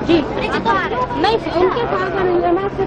जी नहीं उनके साथ वो लोग मना करते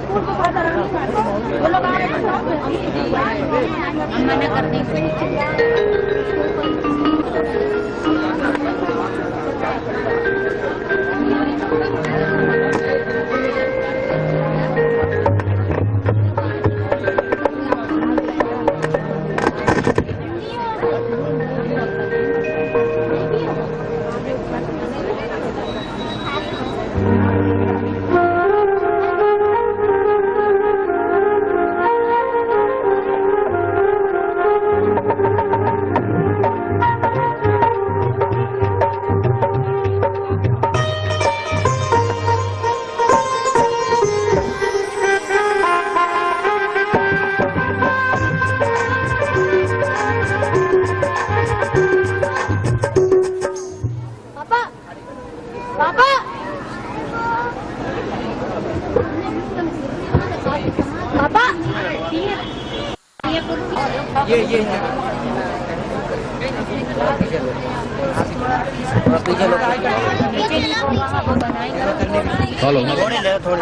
हेलो थोड़ी ले थोड़ी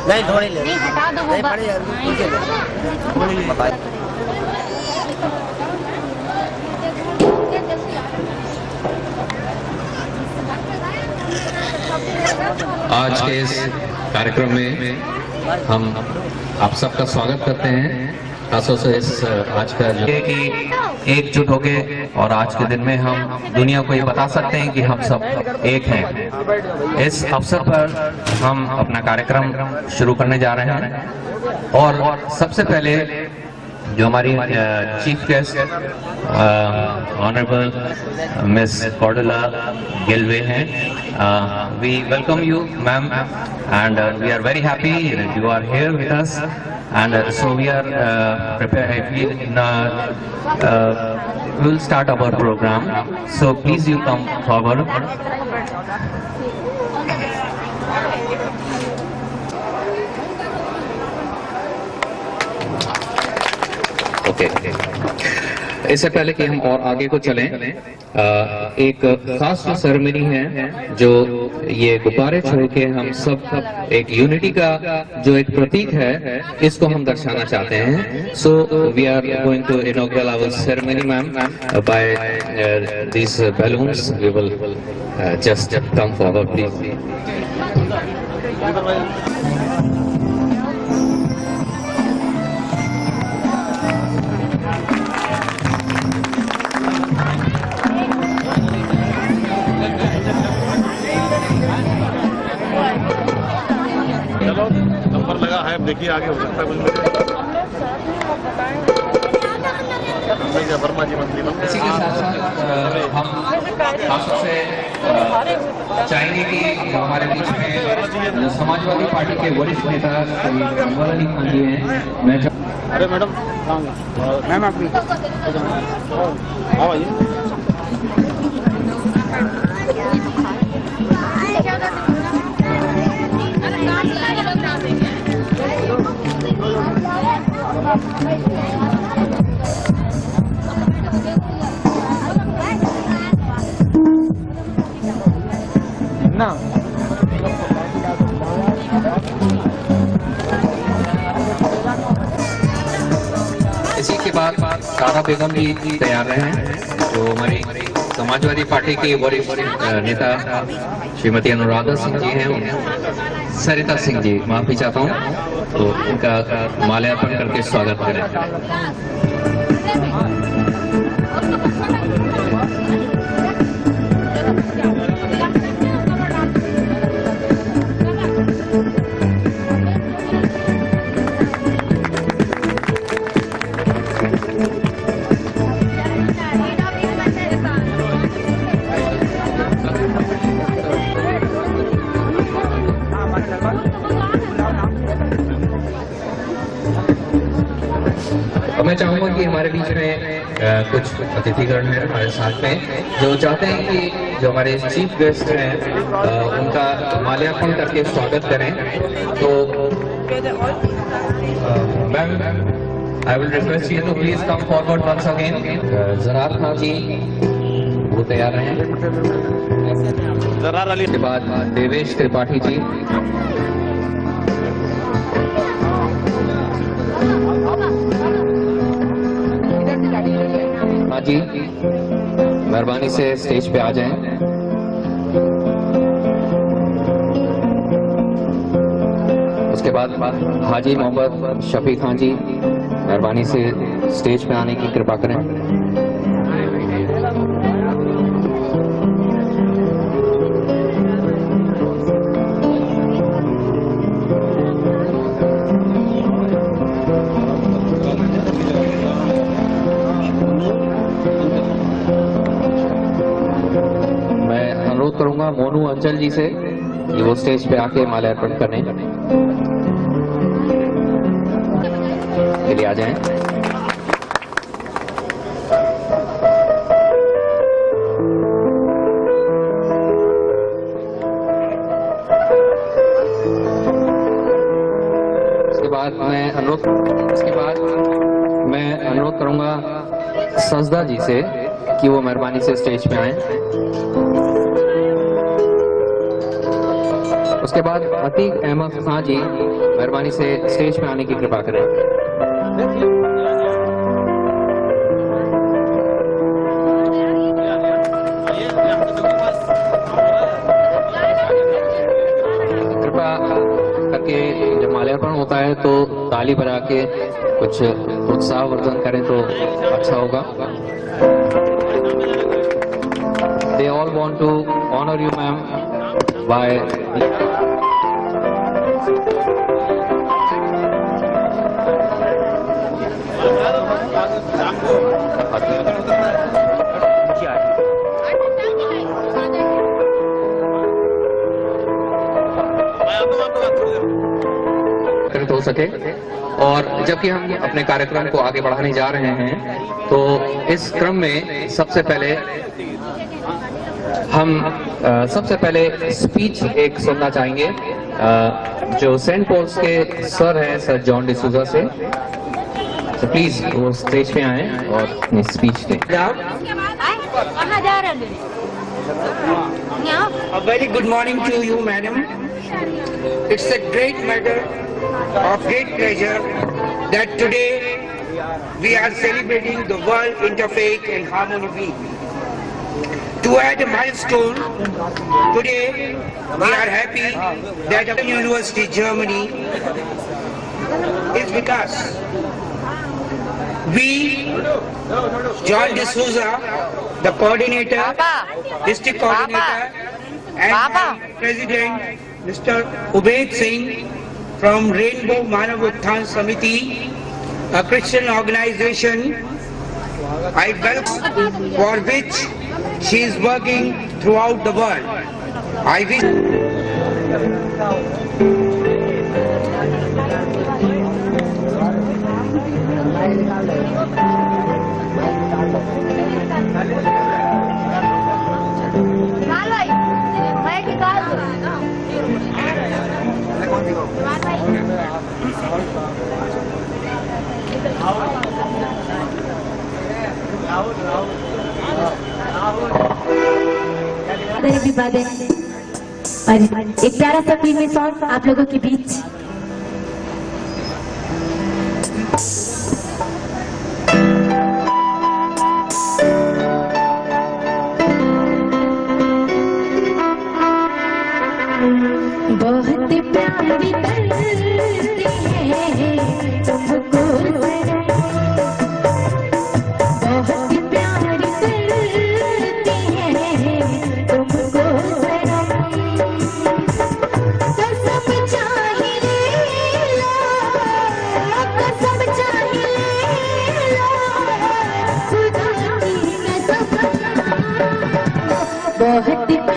नहीं थोड़ी ले नहीं हटा दो वो आज के इस कार्यक्रम में हम आप सबका स्वागत करते हैं। खासतौर से इस आज का जो कि एकजुट होके और आज के दिन में हम दुनिया को ये बता सकते हैं कि हम सब एक हैं। इस अवसर पर हम अपना कार्यक्रम शुरू करने जा रहे हैं और सबसे पहले जो हमारी chief guest honourable miss Cordela Gilway हैं, we welcome you ma'am and we are very happy you are here with us and so we are prepared. We will start our program. So please you come forward. Okay. इससे पहले कि हम और आगे को चलें, एक खास जो सेरेमनी है जो ये गुब्बारे छोड़ के हम सब एक यूनिटी का जो एक प्रतीक है इसको हम दर्शाना चाहते हैं। So we are going to inaugurate our ceremony ma'am by this balloons. We will just come forward please. Number लगा है, देखिए आगे हो सकता है कुछ। वर्मा जी मंत्री इसी के साथ साथ हम खासतौर से चाहेंगे कि जो हमारे बीच में जो समाजवादी पार्टी के वरिष्ठ नेता श्री अनवर अली खान जी हैं, मैं अरे मैडम मैम आप आइए। ना इसी के बाद सारा बेगम भी तैयार रहे हैं, जो हमारी समाजवादी पार्टी के वरिष्ठ नेता श्रीमती अनुराधा सिंह जी हैं। सरिता सिंह जी, माफी चाहता हूँ, तो उनका माल्यार्पण करके स्वागत करें। मैं चाहूंगा कि हमारे बीच में कुछ अतिथिगण हैं हमारे साथ में जो चाहते हैं कि जो हमारे चीफ गेस्ट हैं उनका माल्यार्पण करके स्वागत करें। तो ma'am, I will request you to please come forward once again. Zarar Khan ji वो तैयार हैं। जरार अली के बाद देवेश त्रिपाठी जी, हाँ जी मेहरबानी से स्टेज पे आ जाएं। उसके बाद हाजी मोहम्मद शफी खान जी मेहरबानी से स्टेज पे आने की कृपा करें। करूंगा मोनू अंचल जी से कि वो स्टेज पे आके माल्यार्पण करने के लिए आ जाएं। उसके बाद मैं अनुरोध करूंगा सजदा जी से कि वो मेहरबानी से स्टेज पे आए। उसके बाद अतीक अहमद खान जी मेहरबानी से स्टेज पे आने की कृपा करें। कृपा करके जब माल्यार्पण होता है तो ताली बजा के कुछ उत्साहवर्धन करें तो अच्छा होगा। They all want to honor you, ma'am, by हो सके। और जबकि हम अपने कार्यक्रम को आगे बढ़ाने जा रहे हैं तो इस क्रम में सबसे पहले स्पीच एक सुनना चाहेंगे जो सेंट पॉल्स के सर हैं, सर जॉन डिसूजा से। तो प्लीज वो स्टेज पे आए और अपनी स्पीच दें। A very good morning to you, madam. It's a great matter of great pleasure that today we are celebrating the World Interfaith and Harmony Week. To add a milestone, today we are happy that Open University Germany is with us. We, John D'Souza, the coordinator, district coordinator, and President Mr. Ubaid Singh from Rainbow Manav Utthan Samiti, a Christian organization I welcome, for which she is working throughout the world. I wish और एक प्यारा सा premium song आप लोगों के बीच। बहुत प्यारी करती है तुमको, बहुत प्यारी करती है तुमको, कसम चाहिए लो, कसम चाहिए लो, खुदा की कसम, बहुत प्यारी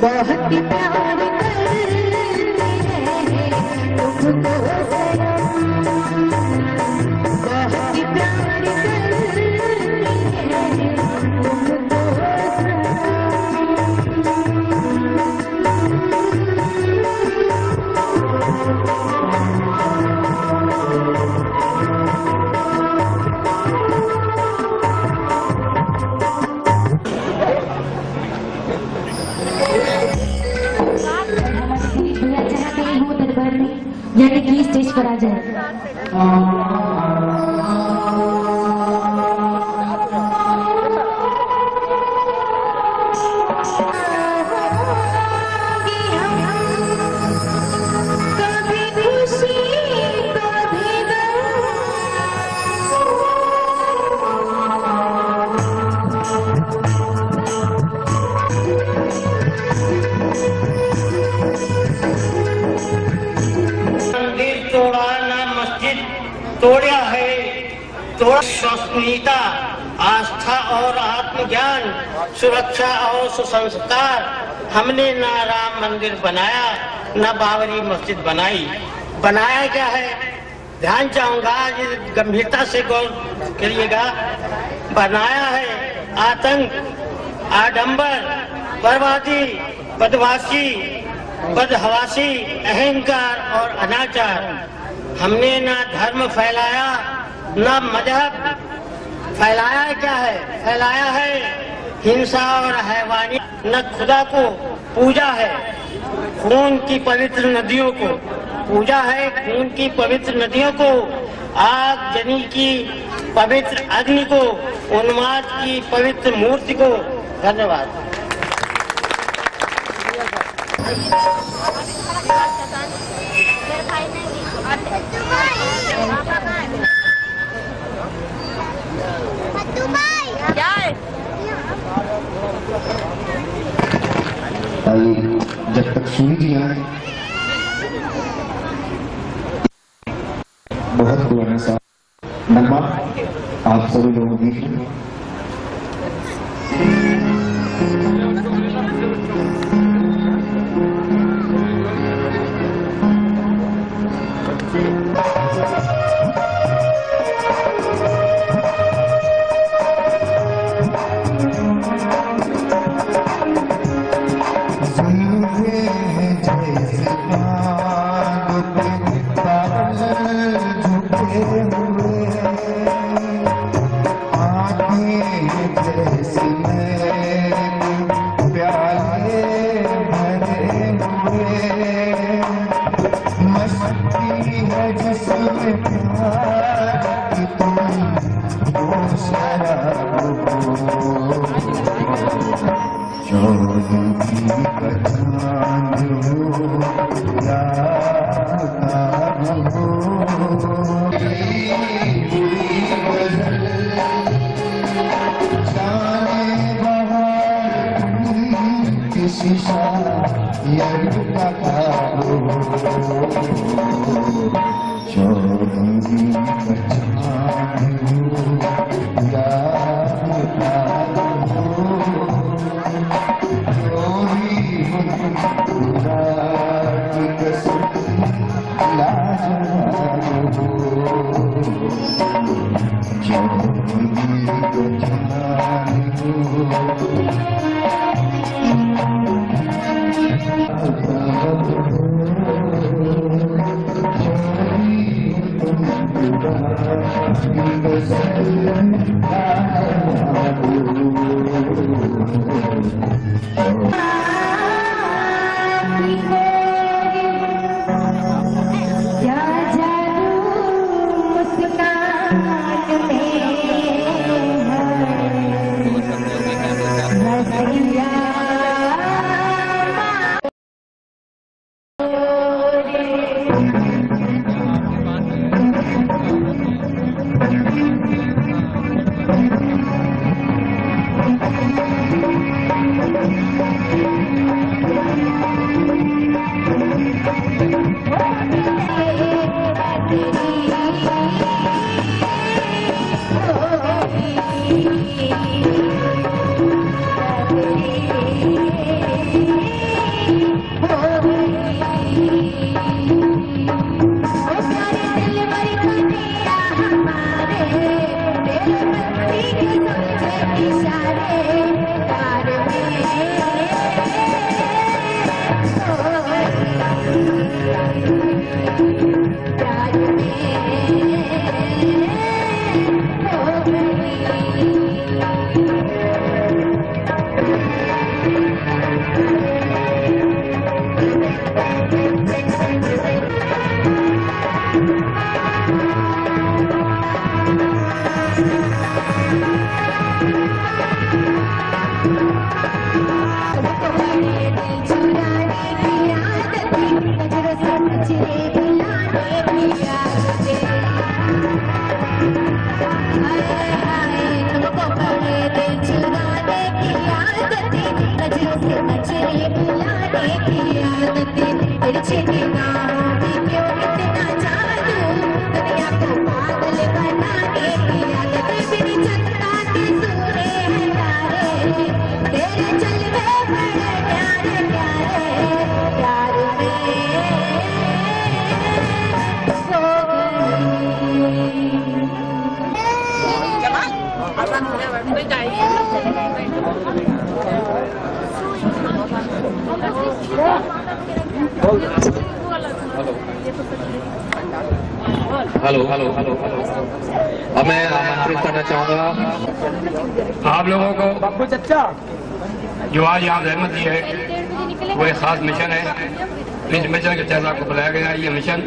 बहुत प्यार करते हैं तुमको सनम, बहुत प्यार करते हैं तुमको यानी कि स्टेज पर आ जाए। कभी खुशी कभी मंदिर तोड़ा ना मस्जिद तोड़ा है, तोड़ा विश्वसनीयता, आस्था और आत्मज्ञान, सुरक्षा और सुसंस्कार। हमने ना राम मंदिर बनाया ना बाबरी मस्जिद बनाई। बनाया क्या है, ध्यान चाहूंगा, गंभीरता से गौर करिएगा। बनाया है आतंक, आडंबर, बर्बादी, बदमाशी, बदहवासी, अहंकार और अनाचार। हमने ना धर्म फैलाया ना मजहब फैलाया। क्या है, फैलाया है हिंसा और हैवानी। न खुदा को पूजा है, खून की पवित्र नदियों को पूजा है, खून की पवित्र नदियों को, आग जनी की पवित्र अग्नि को, उन्माद की पवित्र मूर्ति को। धन्यवाद। जब तक सुनी जी आए, बहुत पुराना सा नगमा आप सभी लोगों की हेलो हेलो हेलो अब मैं आमंत्रित करना चाहूंगा आप लोगों को बाबू चचा जो आज यहाँ रहमत दी है वो एक खास मिशन है। इस मिशन के तहत आपको बुलाया गया है। ये मिशन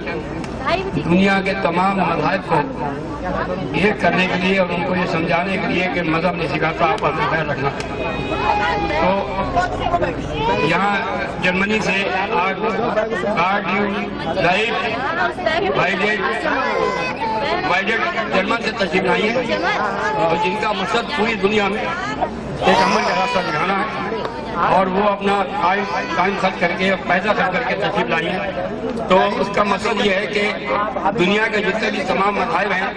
दुनिया के तमाम मज़ाहिब को एक करने के लिए और उनको ये समझाने के लिए कि मज़हब नहीं सिखाता, आपस में खैर रखना। तो यहाँ जर्मनी से वाइडेड जर्मन से तशरीफ लाई है और जिनका मकसद पूरी दुनिया में एक अमन का रास्ता दिखाना है और वो अपना टाइम खर्च करके पैसा खर्च करके तशरीफ लाई है। तो उसका मकसद ये है कि दुनिया के जितने भी तमाम मज़ाहिब हैं,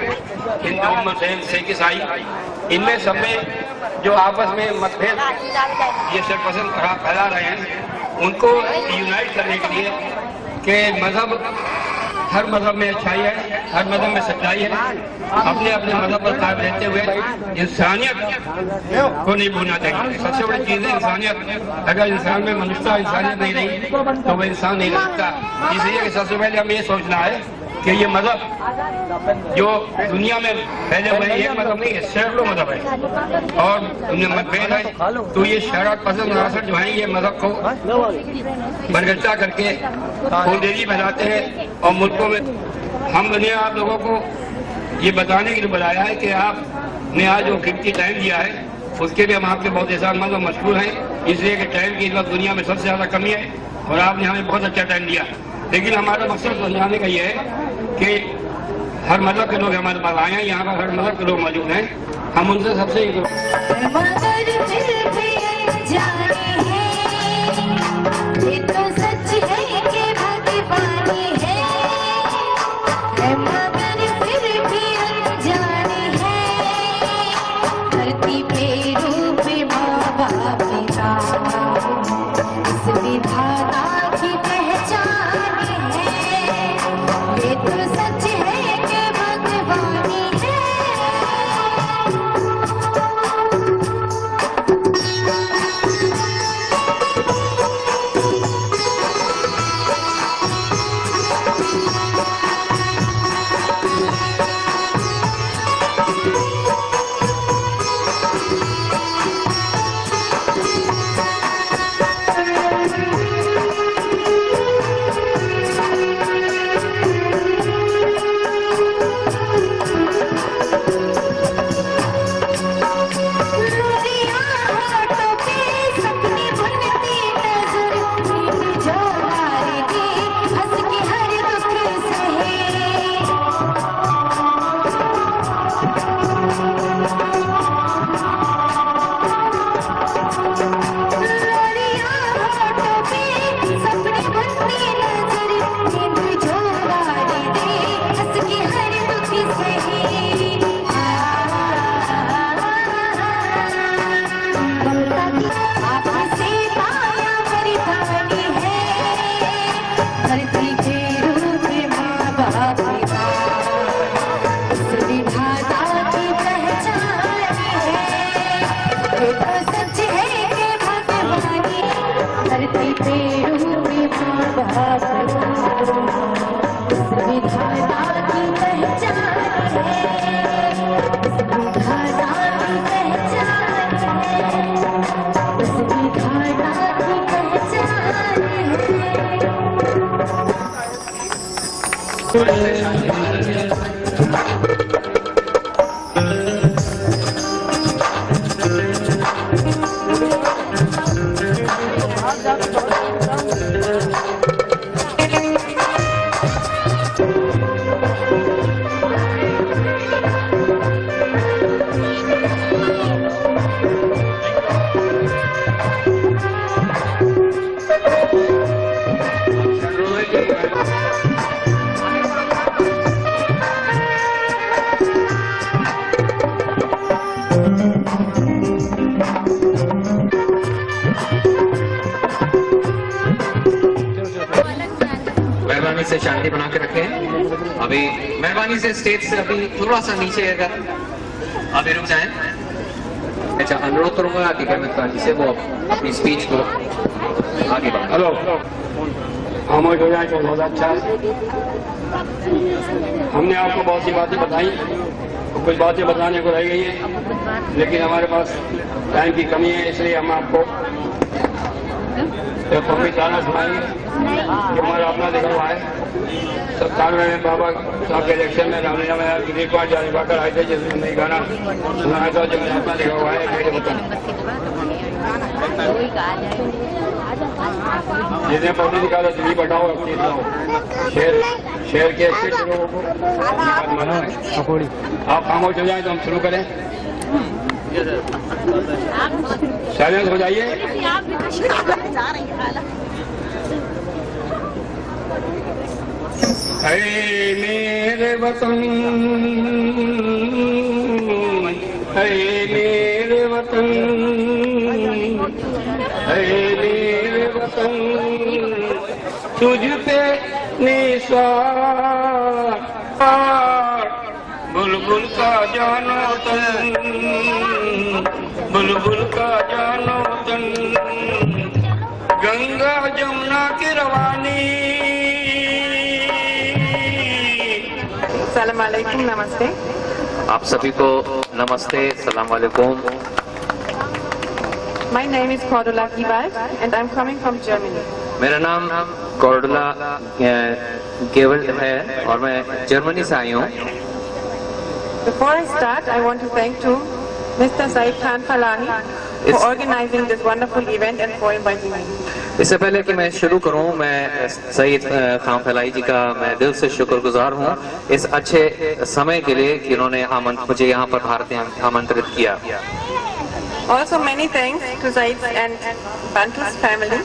हिंदू मुस्लिम सिख ईसाई, इनमें सब में जो आपस में मतभेद ये सरपसंद फैला रहे हैं, उनको यूनाइट करने के लिए कि मजहब हर मजहब में अच्छाई है, हर मजहब में सच्चाई है, अपने अपने मजहब पर कायम रहते हुए इंसानियत को नहीं भूलना चाहिए। सबसे बड़ी चीज है इंसानियत। अगर इंसान में मनुष्यता इंसानियत नहीं रही तो वह इंसान नहीं रह सकता। इसलिए कि सबसे पहले हमें ये सोचना है कि ये मजहब जो दुनिया में फैले हुए हैं, एक मजहब नहीं है, सैकड़ों मजहब है और उनमें मतभेद है। तो ये शरारत पसंद अनासर जो है ये मजहब को बरगच्चा करके खूनदेगी फैलाते हैं और मुल्कों में हमने आप लोगों को ये बताने के लिए बुलाया है कि आपने आज जो कीमती टाइम दिया है उसके लिए हम आपके बहुत एहसानमंद और मशहूर हैं। इसलिए कि टाइम की इस वक्त दुनिया में सबसे ज्यादा कमी है और आपने हमें बहुत अच्छा टाइम दिया। लेकिन हमारा मकसद समझाने का ये है कि हर मजहब के लोग हमारे पास आए हैं, यहाँ पर हर मजहब के लोग मौजूद हैं। हम उनसे सबसे मेहरबानी से शांति बना के रखें। अभी मेहरबानी से स्टेज से अभी थोड़ा सा नीचे अगर अभी रुक जाएं। अच्छा, अनुरोध करूंगा कि गहमत जी से वो अपनी स्पीच को आगे बढ़ाएं। हेलो, खामोश हो जाए तो बहुत अच्छा है। हमने आपको बहुत सी बातें बताई, कुछ बातें बताने को रह गई है, लेकिन हमारे पास टाइम की कमी है, इसलिए हम आपको एक कॉपी गाना सुनाएंगे जो हमारा अपना लिखा हुआ है। 97 में बाबा साहब के इलेक्शन में रामलीला में दिलीप कुमार जानी पाकर आए थे, जिसमें नई गाना सुनाया था जो मेरा अपना लिखा हुआ है। मेरे वतन जिसने पढ़ने निकाला दिलीप हटाओ अपनी लाओ, शेर के अच्छे लोगों को आप खामोश हो जाए तो हम शुरू करें। साइलेंस हो जाइए। है मेरे वतन, है मेरे वतन, है मेरे वतन, तुझ पे निसार बुलबुल का जानो तन, बुलबुल का जानो तन, गंगा जमुना की रवानी। अस्सलाम वालेकुम, नमस्ते। आप सभी को नमस्ते, सलाम वालेकुम। My name is Cordula Giewald and I'm coming from Germany. मेरा नाम कॉर्डुला गेवल्ड है और मैं जर्मनी से आई हूँ। Before I start, I want to thank to Mr. Saeed Khan Falahi for organizing this wonderful event and for inviting me. इससे पहले कि मैं शुरू करूं, मैं सईद खान फलाही जी का मैं दिल से शुक्रगुजार हूं इस अच्छे समय के लिए कि उन्होंने मुझे यहाँ पर भारत में आमंत्रित किया। Also many thanks to Saeed and Bantu's family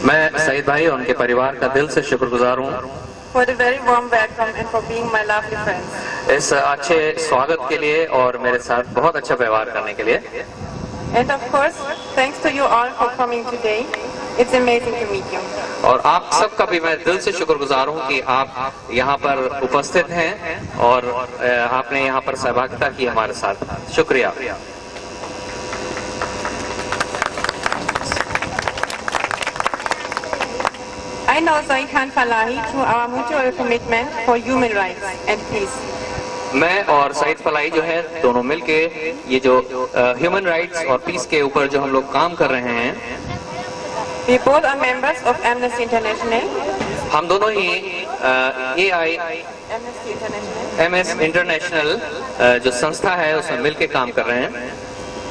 मैं सईद भाई और उनके परिवार का दिल से शुक्रगुजार हूँ for the very warm welcome and for being my lovely friends. इस अच्छे स्वागत के लिए और मेरे साथ बहुत अच्छा व्यवहार करने के लिए। And of course, thanks to you all for coming today. It's amazing to meet you. और आप सबका भी मैं दिल से शुक्रगुजार हूँ कि आप यहाँ पर उपस्थित हैं और आपने यहाँ पर सहभागिता की हमारे साथ। शुक्रिया। I know Saeed Khan Falahi through our mutual commitment for human rights and peace. मैं और सईद फलाही जो है दोनों मिलके ये जो ह्यूमन राइट्स और पीस के ऊपर जो हम लोग काम कर रहे हैं। We both are members of Amnesty International. हम दोनों ही MS इंटरनेशनल जो संस्था है उसमें मिलके काम कर रहे हैं।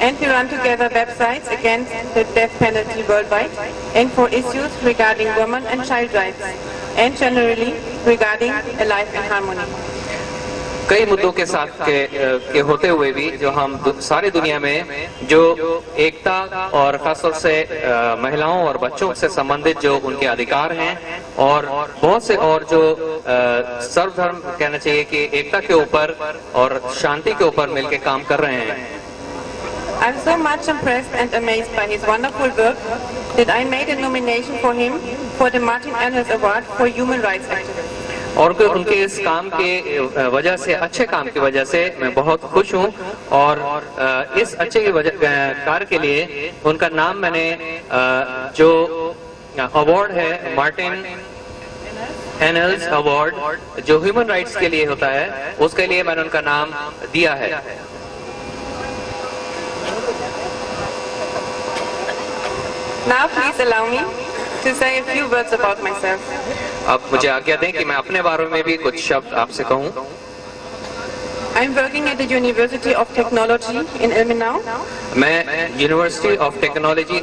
And we run together websites against the death penalty worldwide and for issues regarding women and child rights and generally regarding a life in harmony. कई मुद्दों के साथ के होते हुए भी जो हम सारी दुनिया में जो एकता और खासतौर से महिलाओं और बच्चों से संबंधित जो उनके अधिकार हैं और बहुत से और जो सर्वधर्म कहना चाहिए कि एकता के ऊपर और शांति के ऊपर मिलकर काम कर रहे हैं। I'm so much impressed and amazed by his wonderful work that I made a nomination for him for the Martin Ennals Award for Human Rights Activism. और उनके इस काम के वजह से अच्छे काम की वजह से मैं बहुत खुश हूँ और इस अच्छे कार्य के लिए उनका नाम मैंने जो अवार्ड है मार्टिन एनल्स अवार्ड जो ह्यूमन राइट्स के लिए होता है उसके लिए मैंने उनका नाम दिया है। Now please allow me to say a few words about myself. अब मुझे आज्ञा दें कि मैं अपने बारे में भी कुछ शब्द आपसे कहूं। I'm working at the University of Technology in Ilmenau. मैं यूनिवर्सिटी ऑफ टेक्नोलॉजी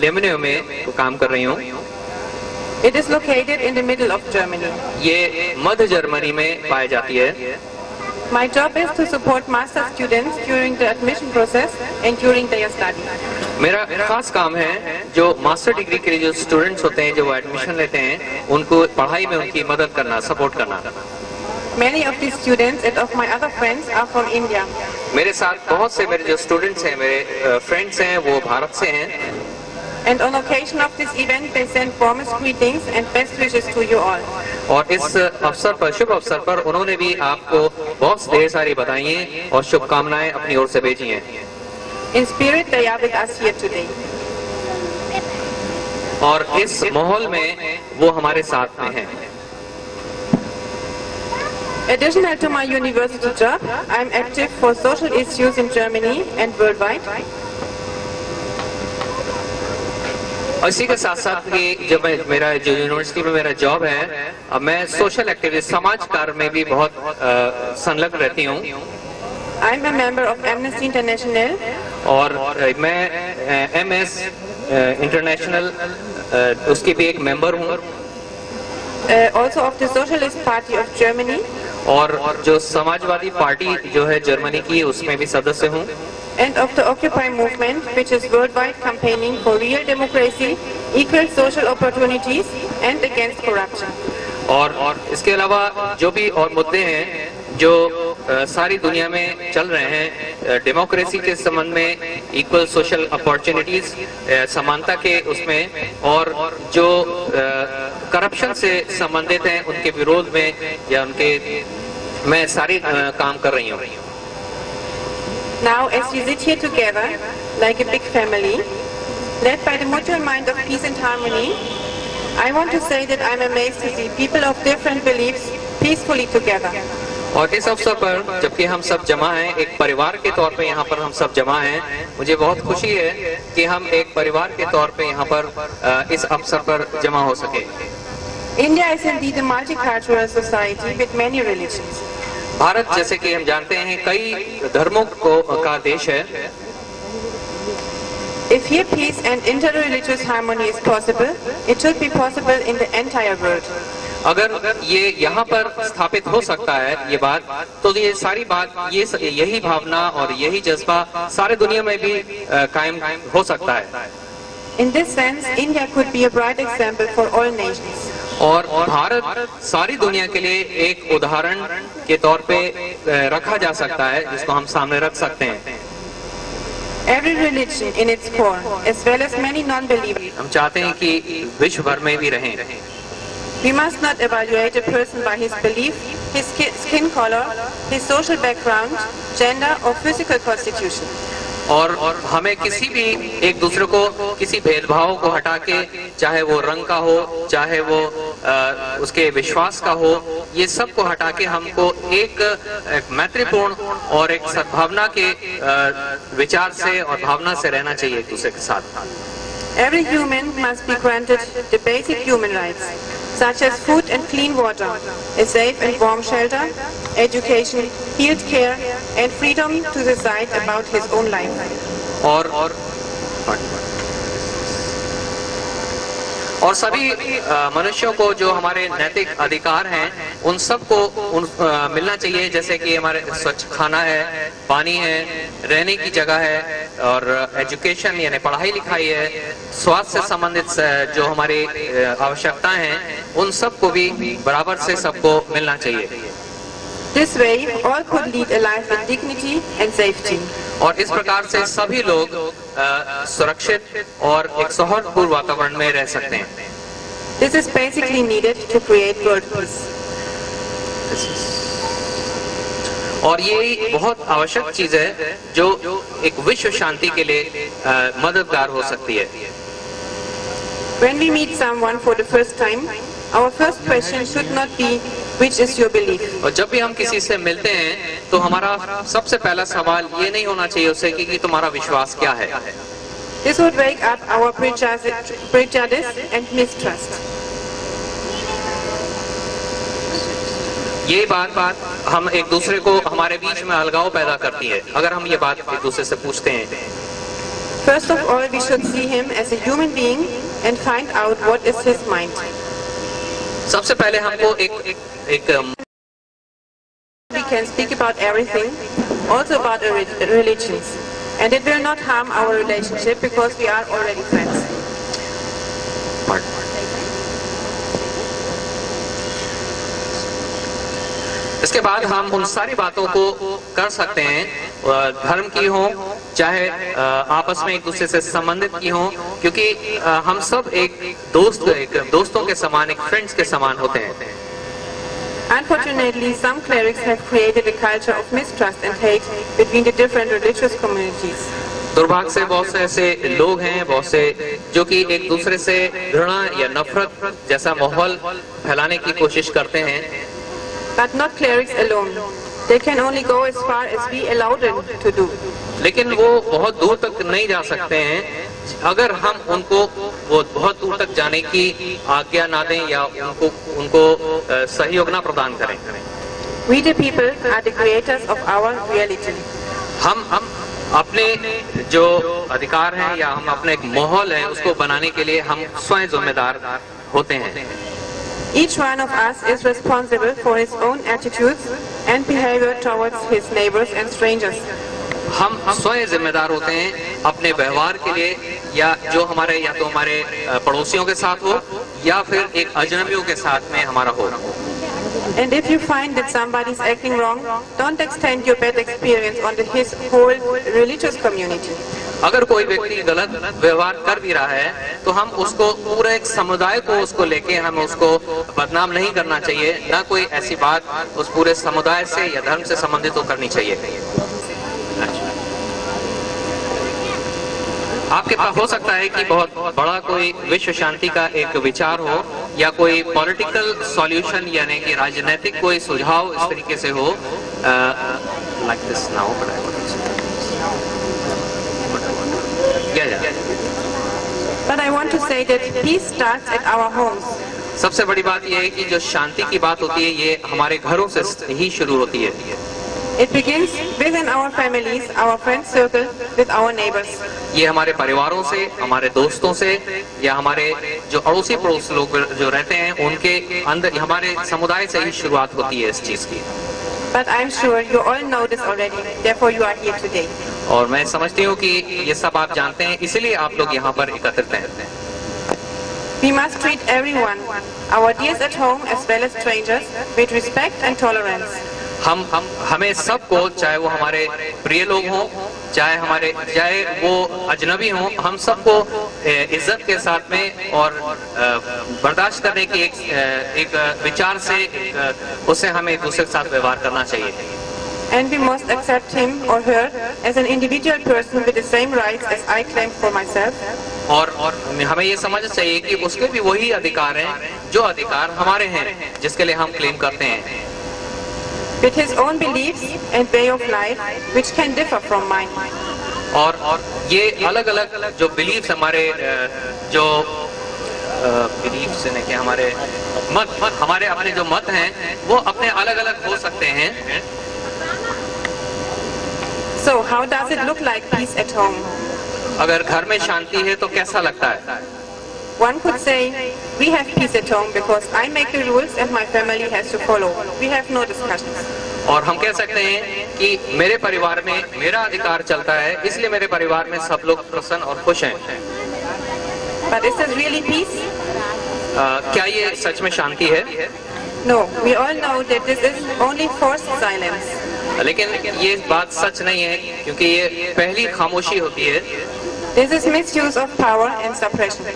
लेमिनेउ में काम कर रही हूँ। It is located in the middle of Germany. ये मध्य जर्मनी में पाई जाती है। My job is to support master students during the admission process and during their study. मेरा खास काम है जो मास्टर डिग्री के लिए जो स्टूडेंट्स होते हैं, जो वो एडमिशन लेते हैं, उनको पढ़ाई में उनकी मदद करना, सपोर्ट करना। Many of these students and of my other friends are from India. मेरे साथ बहुत से मेरे जो स्टूडेंट्स हैं, मेरे फ्रेंड्स हैं, वो भारत से हैं। And on occasion of this event, they send warmest greetings and best wishes to you all. और इस अवसर पर, शुभ अवसर पर, उन्होंने भी आपको बहुत ढेर सारी बधाइयाँ और शुभकामनाएं अपनी ओर से भेजी हैं। In spirit, they are with us here today. और इस माहौल में वो हमारे साथ में हैं। Additional to my university job, I am active for social issues in Germany and worldwide. इसी के साथ साथ कि जब मेरा जो यूनिवर्सिटी में मेरा जॉब है, अब मैं सोशल एक्टिविस्ट, समाज कार्य में भी बहुत संलग्न रहती हूँ। I am a member of Amnesty International. और मैं MS इंटरनेशनल उसकी भी एक मेंबर हूँ। Also of the Socialist Party of Germany. और जो समाजवादी पार्टी जो है जर्मनी की, उसमें भी सदस्य हूँ। And of the Occupy movement, which is worldwide campaigning for real democracy, equal social opportunities, and against corruption. और इसके अलावा जो भी और मुद्दे हैं जो सारी दुनिया में चल रहे हैं, डेमोक्रेसी के संबंध में, इक्वल सोशल अपॉर्चुनिटीज, समानता के उसमें, और जो करप्शन से संबंधित हैं उनके विरोध में या उनके, मैं सारी काम कर रही हूँ। Now, as we sit here together, like a big family, led by the mutual mind of peace and harmony, I want to say that I'm amazed to see people of different beliefs peacefully together. और इस अवसर पर जबकि हम सब जमा हैं, एक परिवार के तौर पे यहाँ पर हम सब जमा हैं, मुझे बहुत खुशी है कि हम एक परिवार के तौर पे यहाँ पर इस अवसर पर जमा हो सके। India is indeed a multicultural society with many religions. Bharat, जैसे कि हम जानते हैं, कई धर्मों का देश है। If here peace and interreligious harmony is possible, it should be possible in the entire world. अगर ये यहाँ पर स्थापित हो सकता है ये बात, तो ये सारी बात, यही भावना और यही जज्बा सारे दुनिया में भी कायम हो सकता है। In this sense, India could be a bright example for all nations. और भारत सारी दुनिया के लिए एक उदाहरण के तौर पे रखा जा सकता है, जिसको हम सामने रख सकते हैं। Every religion in its core, as well as many non-believers. हम चाहते हैं कि विश्व भर में भी रहें। We must not evaluate a person by his belief, his skin color, his social background, gender or physical constitution. और हमें किसी भी एक दूसरे को किसी भेदभाव को हटा के, चाहे वो रंग का हो, चाहे वो उसके विश्वास का हो, ये सब को हटा के हमको एक मैत्रीपूर्ण और एक सद्भावना के विचार से और भावना से रहना चाहिए एक दूसरे के साथ। Every human must be granted the basic human rights, such as food and clean water, a safe and warm shelter, education, health care, and freedom to decide about his own life. और सभी मनुष्यों को जो हमारे नैतिक अधिकार हैं, उन सबको मिलना चाहिए, जैसे कि हमारे स्वच्छ खाना है, पानी है, रहने की जगह है, और एजुकेशन यानी पढ़ाई लिखाई है, स्वास्थ्य से संबंधित जो हमारी आवश्यकताएं हैं, उन सबको भी बराबर से सबको मिलना चाहिए। This way, all could lead a life with dignity and safety. और इस प्रकार से सभी लोग सुरक्षित और एक सौहार्दपूर्ण वातावरण में रह सकते हैं। This is basically needed to create world peace. और ये बहुत आवश्यक चीज है जो एक विश्व शांति के लिए मददगार हो सकती है। When we meet someone for the first time, our first question should not be which is your belief. और जब भी हम किसी से मिलते हैं तो हमारा सबसे पहला सवाल ये नहीं होना चाहिए उससे कि तुम्हारा विश्वास क्या है। This would wake up our prejudice and mistrust. ये बात हम एक दूसरे को हमारे बीच में अलगाव पैदा करती है अगर हम ये बात एक दूसरे से पूछते हैं। First of all, we should see him as a human being and find out what is his mind. सबसे पहले हमको एक We can speak about everything, also about religions, and it will not harm our relationship because we are already friends. इसके बाद हम उन सारी बातों को कर सकते हैं, धर्म की हो चाहे आपस में एक दूसरे से संबंधित की हो, क्योंकि हम सब एक दोस्तों के समान, एक फ्रेंड्स के समान होते हैं। Unfortunately, some clerics have created a culture of mistrust and hate between the different religious communities. दुर्भाग्य से बहुत से ऐसे लोग हैं, बहुत से जो कि एक दूसरे से घृणा या नफरत जैसा माहौल फैलाने की कोशिश करते हैं। But not clerics alone. They can only go as far as we allow them to do. लेकिन वो बहुत दूर तक नहीं जा सकते हैं अगर हम उनको वो बहुत दूर तक जाने की आज्ञा ना दें या उनको सहयोग ना प्रदान करें। We the people are the creators of our reality. हम अपने जो अधिकार हैं या हम अपने एक माहौल है उसको बनाने के लिए हम स्वयं जिम्मेदार होते हैं। Each one of us is responsible for his own attitudes and behavior towards his neighbors and strangers. हम स्वयं जिम्मेदार होते हैं अपने व्यवहार के लिए, या जो हमारे या तो हमारे पड़ोसियों के साथ हो या फिर एक अजनबियों के साथ में हमारा हो। And if you find that somebody is acting wrong, don't extend your bad experience on his whole religious community. अगर कोई व्यक्ति गलत व्यवहार कर भी रहा है तो हम उसको पूरे एक समुदाय को उसको लेके हमें उसको बदनाम नहीं करना चाहिए, ना कोई ऐसी बात उस पूरे समुदाय से या धर्म से संबंधित तो करनी चाहिए। आपके पास हो सकता है कि बहुत बड़ा कोई विश्व शांति का एक विचार हो या कोई पॉलिटिकल सॉल्यूशन यानी कि राजनीतिक कोई सुझाव इस तरीके से हो, like this now, But I want to say that peace starts at our homes. सबसे बड़ी बात यह है कि जो शांति की बात होती है ये हमारे घरों से ही शुरू होती है। It begins within our families, our friend circle, with our neighbors. ये हमारे परिवारों से, हमारे दोस्तों से या हमारे जो अड़ोसी पड़ोस लोग जो रहते हैं उनके अंदर, हमारे समुदाय से ही शुरुआत होती है इस चीज की। But I'm sure you all know this already, therefore you are here today. और मैं समझती हूँ कि ये सब आप जानते हैं, इसीलिए आप लोग यहाँ पर एकत्रित हैं। We must treat everyone, our dears at home as well as strangers, with respect and tolerance. हमें सबको, चाहे वो हमारे प्रिय लोग हों, चाहे वो अजनबी हों, हम सबको इज्जत के साथ में और बर्दाश्त करने की एक विचार से उससे हमें एक दूसरे के साथ व्यवहार करना चाहिए। And we must accept him or her as an individual person with the same rights as I claim for myself. और हमें ये समझना चाहिए कि उसके भी वही अधिकार हैं जो अधिकार हमारे हैं, जिसके लिए हम क्लेम करते हैं। With his own beliefs and way of life, which can differ from mine. और ये अलग अलग जो बिलीफ्स हमारे जो बिलीफ्स ने कि हमारे हमारे अपने जो मत हैं वो अपने अलग अलग हो सकते हैं। So how does it look like peace at home? अगर घर में शांति है तो कैसा लगता है? One could say, we have peace at home because I make the rules and my family has to follow. We have no discussions. और हम कह सकते हैं कि मेरे परिवार में मेरा अधिकार चलता है, इसलिए मेरे परिवार में सब लोग प्रसन्न और खुश हैं। But is this really peace? क्या ये सच में शांति है? No, we all know that this is only forced silence. लेकिन ये बात सच नहीं है, क्योंकि ये पहली खामोशी होती है। This is misuse of power and suppression.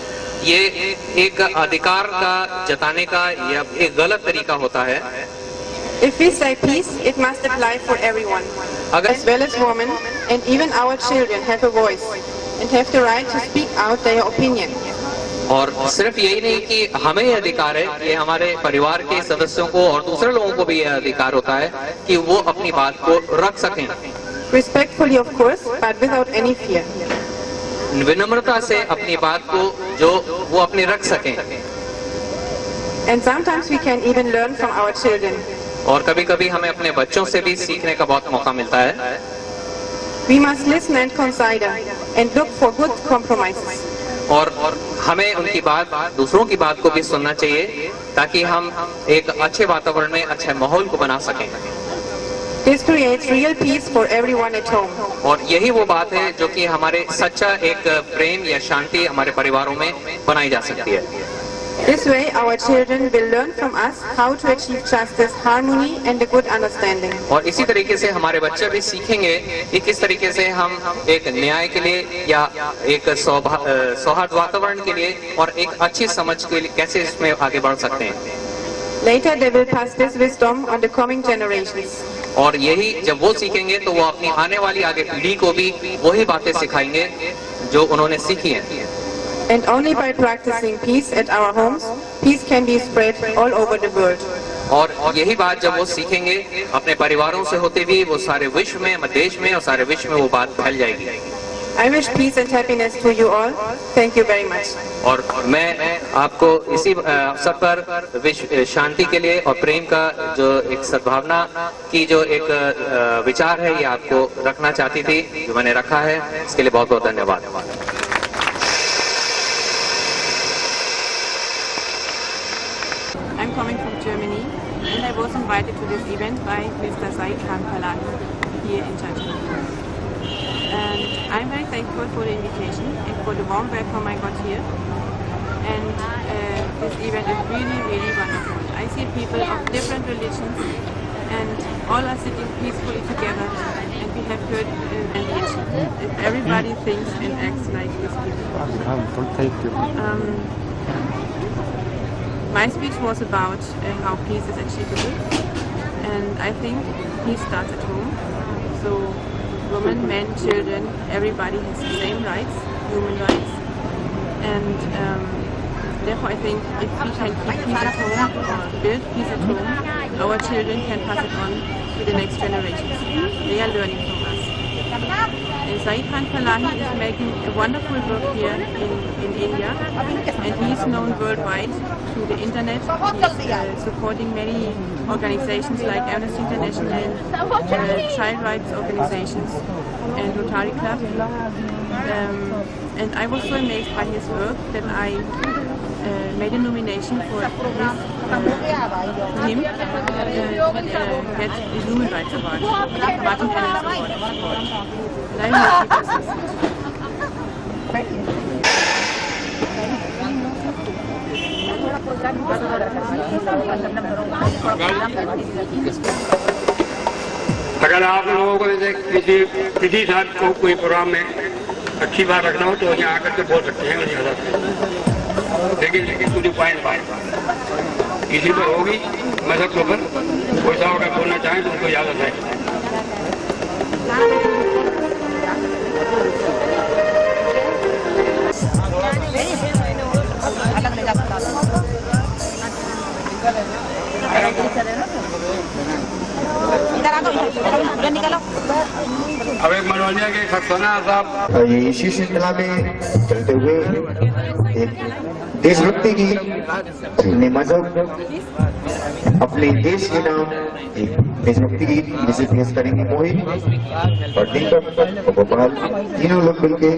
ये एक अधिकार का जताने का या एक गलत तरीका होता है। If we say peace, it must apply for everyone, as well as women, and even our children have a voice and have the right to speak out their opinion. और सिर्फ यही नहीं कि हमें ये अधिकार है, ये हमारे परिवार के सदस्यों को और दूसरे लोगों को भी ये अधिकार होता है कि वो अपनी बात को रख सकें। Respectfully, of course, but without any fear. विनम्रता से अपनी बात को जो वो अपनी रख सकें। And sometimes we can even learn from our children. और कभी-कभी हमें अपने बच्चों से भी सीखने का बहुत मौका मिलता है। We must listen and consider and look for good compromises. और हमें उनकी बात, दूसरों की बात को भी सुनना चाहिए ताकि हम एक अच्छे वातावरण में अच्छे माहौल को बना सकें। This creates real peace for everyone at home. और यही वो बात है जो कि हमारे सच्चा एक प्रेम या शांति हमारे परिवारों में बनाई जा सकती है। This way our children will learn from us how to achieve justice, harmony and a good understanding. और इसी तरीके से हमारे बच्चे भी सीखेंगे कि किस तरीके से हम एक न्याय के लिए या एक सौहार्द वातावरण के लिए और एक अच्छी समझ के लिए कैसे इसमें आगे बढ़ सकते हैं। Later they will pass this wisdom on the coming generations. और यही जब वो सीखेंगे तो वो अपनी आने वाली आगे पीढ़ी को भी वही बातें सिखाएंगे जो उन्होंने सीखी हैं। And only by practicing peace at our homes, peace can be spread all over the world. और यही बात जब वो सीखेंगे अपने परिवारों से होते भी वो सारे विश्व में, देश में और सारे विश्व में वो बात फैल जाएगी। I wish peace and happiness to you all. Thank you very much. और मैं आपको इसी अवसर पर शांति के लिए और प्रेम का जो एक सद्भावना की जो एक विचार है ये आपको रखना चाहती थी, जो मैंने रखा है, इसके लिए बहुत बहुत धन्यवाद। I'm coming from Germany and I was invited to this event by Mr. Said Khan Palahi here in China. And I'm very thankful for the invitation and for the warm welcome I got here. And this event is really, really wonderful. I see people of different religions and all are sitting peacefully together and we have heard religion. Everybody thinks and acts like these people. My speech was about how peace is achievable, and I think peace starts at home. So women, men, children, everybody has the same rights, human rights, and therefore I think if we can keep peace at home or build peace at home, our children can pass it on to the next generations. They are learning from us. Said Khan Palahi is making a wonderful work here in India, and he is known worldwide through the internet. He is supporting many organizations like Amnesty International, child rights organizations, and Rotary Club. And I was so amazed by his work that I made a nomination for him get the Human Rights Award, Martin Ellens Award. And I hope he does अगर आप लोगों को जैसे किसी साथ को कोई programme में अच्छी बात रखना हो तो यहाँ आकर के बोल सकते हैं लेकिन पूरी पॉइंट किसी पर होगी मजहब के ऊपर कोई सा अगर बोलना चाहें तो उनको इजाजत है। अब एक मनोरंजन के सक्सेना साहब ये इसी श्रृंखला में चलते हुए एक देशभक्ति की अपने मजहब अपने देश के नाम एक देशभक्ति गीत जिसे पेश करेंगे मोहित और दीपक और गोपाल तीनों लोग मिलके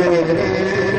Hey,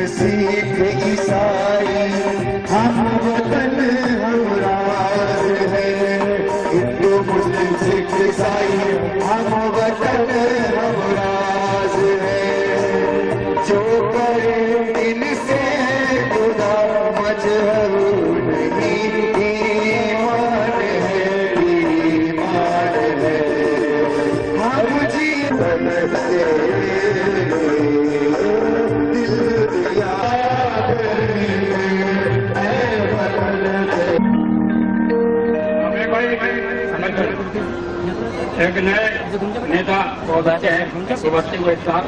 सीख ईसाई हम वतन हम राज है, हिंदू मुस्लिम सिख ईसाई हम वतन हम राज है, जो करे इनसे खुदा मजहब नहीं, ईमान है हम जीवन से एक नए नेता पौधाते हैं उभरते हुए साथ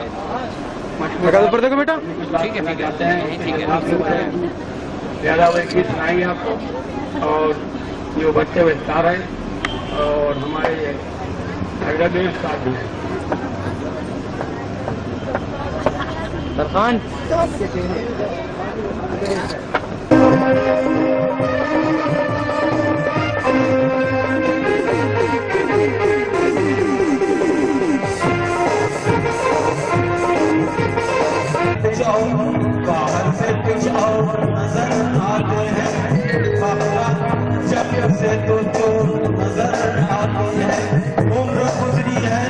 ऊपर देखो बेटा। ठीक है आते हैं ठीक है। आप लोग ज्यादा हुए गीत सुनाएंगे आपको, और ये उभरते हुए स्टार है और हमारे अग्रणी स्टार भी है। दरखान बाहर से कुछ और नजर आते हैं, जब से तो नजर आती है, उम्र गुजरी है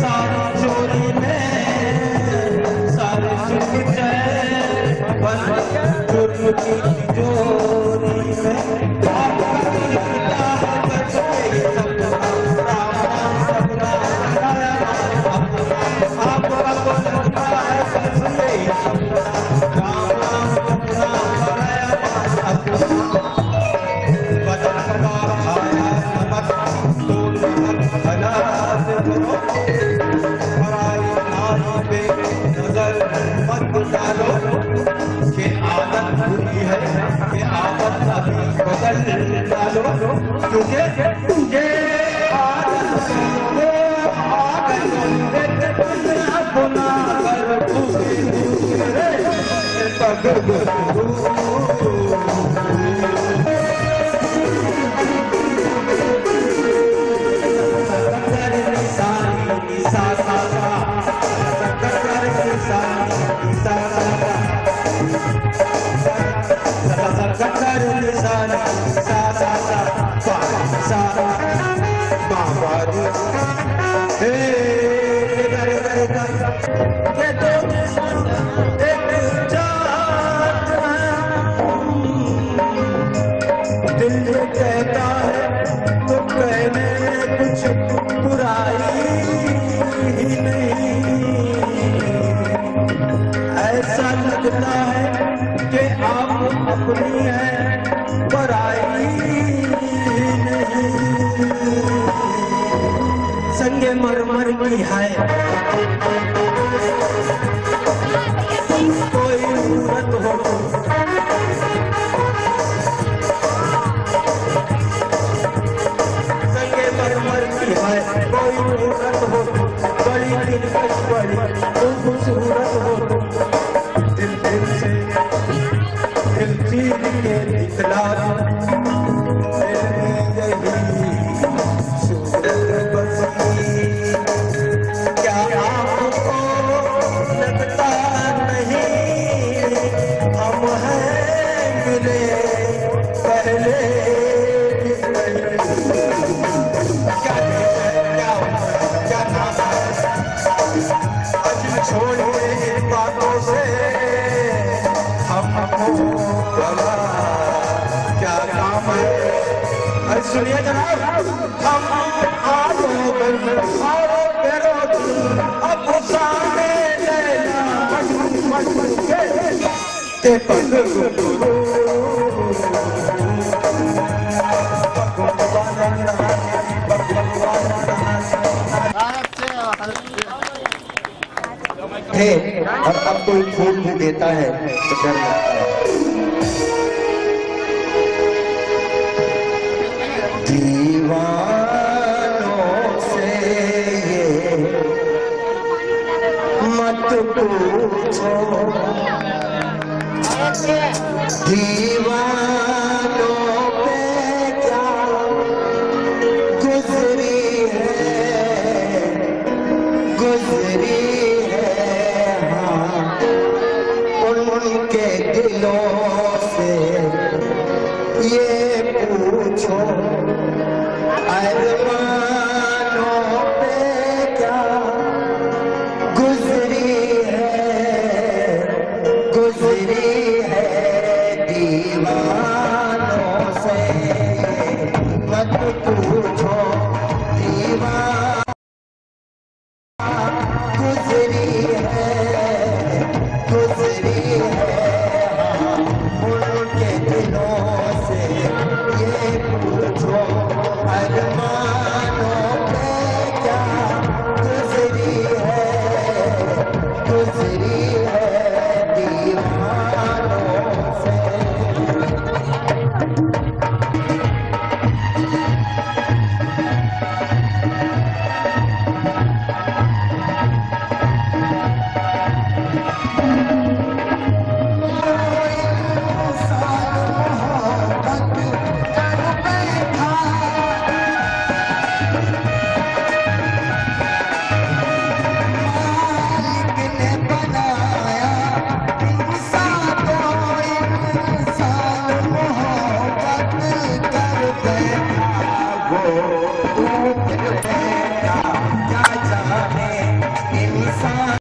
सारी चोरी में, सारे जुर्म की चोरी में, मरमर की है कोई सूरत हो, संगे मरमर की है कोई सूरत हो, बड़ी दिलकश बड़ी खूबसूरत हो, दिल दिल से दिल चीर के दिखला सुनिए जनाब, हम अब सामने थे और अब कोई फूल भी देता है तो डर लगता है। दीवानों से ये मत पूछो, दीवानों पे क्या गुजरी है गुजरी है हाँ उनके दिलों से ये पूछो अरमानों पे क्या गुजरी है दीवानों से मत पूछो दीवान गुजरी है उनके दिलों से ये पूछो अरमानों पे क्या गुजरी है दीवानों से। क्या जाने इंसान